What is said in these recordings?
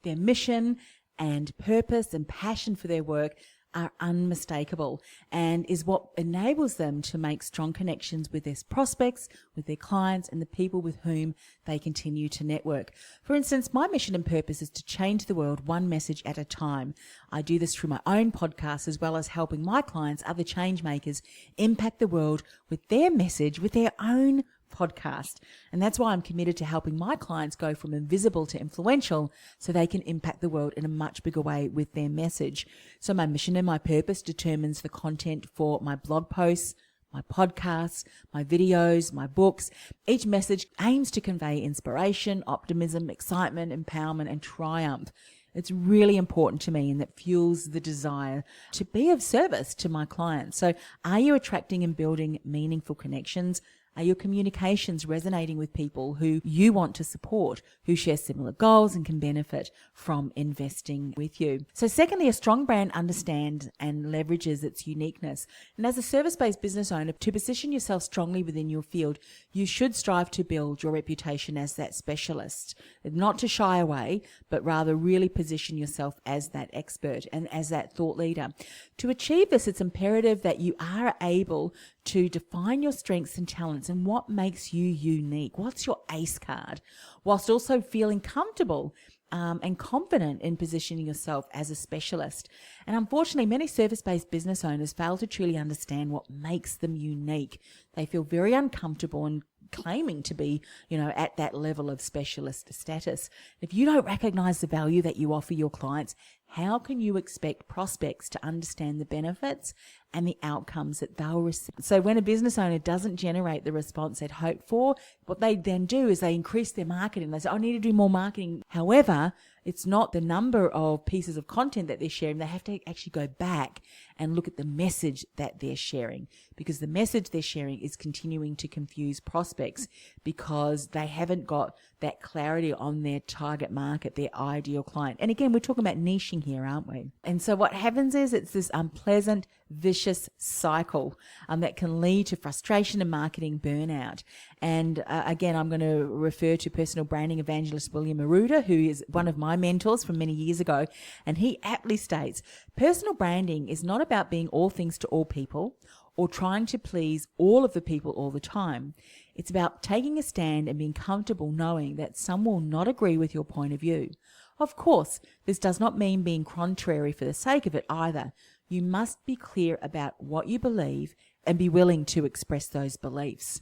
Their mission and purpose and passion for their work are unmistakable and is what enables them to make strong connections with their prospects, with their clients, and the people with whom they continue to network. For instance, my mission and purpose is to change the world one message at a time. I do this through my own podcast as well as helping my clients, other change makers, impact the world with their message, with their own podcast. And that's why I'm committed to helping my clients go from invisible to influential so they can impact the world in a much bigger way with their message. So my mission and my purpose determines the content for my blog posts, my podcasts, my videos, my books. Each message aims to convey inspiration, optimism, excitement, empowerment, and triumph. It's really important to me, and that fuels the desire to be of service to my clients. So are you attracting and building meaningful connections? Are your communications resonating with people who you want to support, who share similar goals and can benefit from investing with you? So secondly, a strong brand understands and leverages its uniqueness. And as a service-based business owner, to position yourself strongly within your field, you should strive to build your reputation as that specialist, not to shy away, but rather really position yourself as that expert and as that thought leader. To achieve this, it's imperative that you are able to define your strengths and talents and what makes you unique. What's your ACE card? Whilst also feeling comfortable and confident in positioning yourself as a specialist. And unfortunately, many service-based business owners fail to truly understand what makes them unique. They feel very uncomfortable and claiming to be, at that level of specialist status. If you don't recognize the value that you offer your clients, how can you expect prospects to understand the benefits and the outcomes that they'll receive? So when a business owner doesn't generate the response they'd hoped for, what they then do is they increase their marketing. They say, I need to do more marketing. However, it's not the number of pieces of content that they're sharing. They have to actually go back and look at the message that they're sharing, because the message they're sharing is continuing to confuse prospects because they haven't got that clarity on their target market, their ideal client. And again, we're talking about niching here, aren't we? And so what happens is it's this unpleasant, vicious cycle that can lead to frustration and marketing burnout. And again, I'm going to refer to personal branding evangelist William Arruda, who is one of my mentors from many years ago. And he aptly states, personal branding is not about being all things to all people or trying to please all of the people all the time. It's about taking a stand and being comfortable knowing that some will not agree with your point of view. Of course, this does not mean being contrary for the sake of it either. You must be clear about what you believe and be willing to express those beliefs.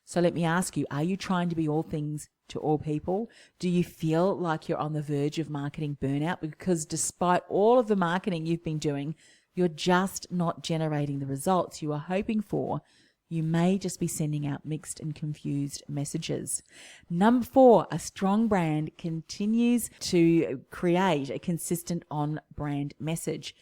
So let me ask you, are you trying to be all things to all people? Do you feel like you're on the verge of marketing burnout? Because despite all of the marketing you've been doing, you're just not generating the results you are hoping for. You may just be sending out mixed and confused messages. Number 4, a strong brand continues to create a consistent on-brand message.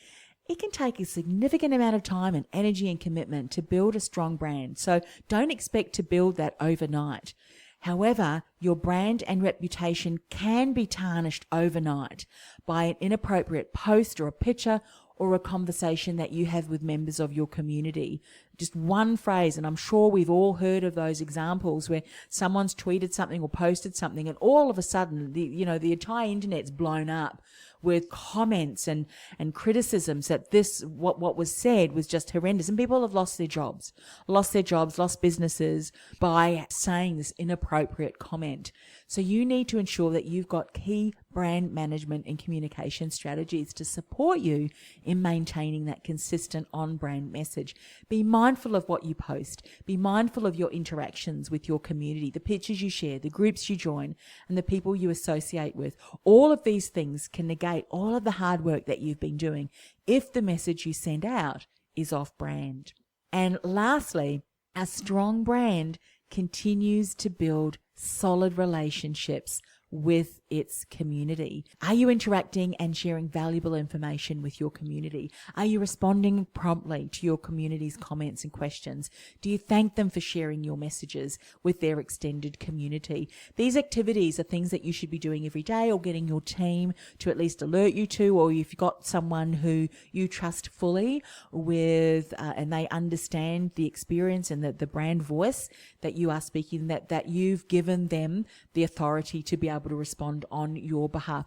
It can take a significant amount of time and energy and commitment to build a strong brand. So don't expect to build that overnight. However, your brand and reputation can be tarnished overnight by an inappropriate post or a picture or a conversation that you have with members of your community. Just one phrase, and I'm sure we've all heard of those examples where someone's tweeted something or posted something and all of a sudden the entire internet's blown up with comments and criticisms that what was said was just horrendous, and people have lost jobs, lost businesses by saying this inappropriate comment. So you need to ensure that you've got key brand management and communication strategies to support you in maintaining that consistent on-brand message. Be mindful of what you post. Be mindful of your interactions with your community, the pictures you share, the groups you join, and the people you associate with. All of these things can negate all of the hard work that you've been doing if the message you send out is off-brand. And lastly, a strong brand continues to build solid relationships with its community. Are you interacting and sharing valuable information with your community? Are you responding promptly to your community's comments and questions? Do you thank them for sharing your messages with their extended community? These activities are things that you should be doing every day, or getting your team to at least alert you to, or if you've got someone who you trust fully with and they understand the experience and the brand voice that you are speaking, that you've given them the authority to be able to respond on your behalf.